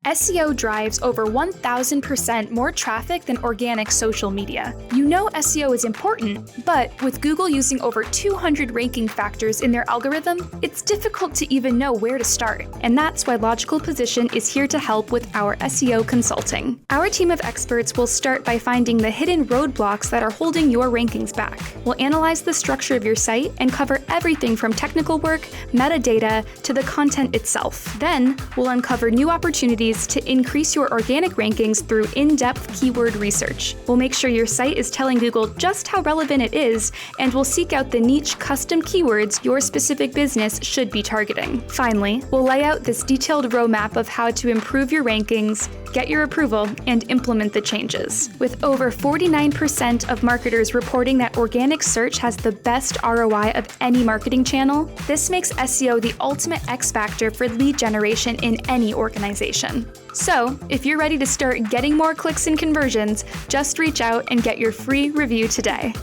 SEO drives over 1,000% more traffic than organic social media. You know SEO is important, but with Google using over 200 ranking factors in their algorithm, it's difficult to even know where to start. And that's why Logical Position is here to help with our SEO consulting. Our team of experts will start by finding the hidden roadblocks that are holding your rankings back. We'll analyze the structure of your site and cover everything from technical work, metadata, to the content itself. Then, we'll uncover new opportunities to increase your organic rankings through in-depth keyword research. We'll make sure your site is telling Google just how relevant it is, and we'll seek out the niche custom keywords your specific business should be targeting. Finally, we'll lay out this detailed roadmap of how to improve your rankings, get your approval, and implement the changes. With over 49% of marketers reporting that organic search has the best ROI of any marketing channel, this makes SEO the ultimate X factor for lead generation in any organization. So, if you're ready to start getting more clicks and conversions, just reach out and get your free review today.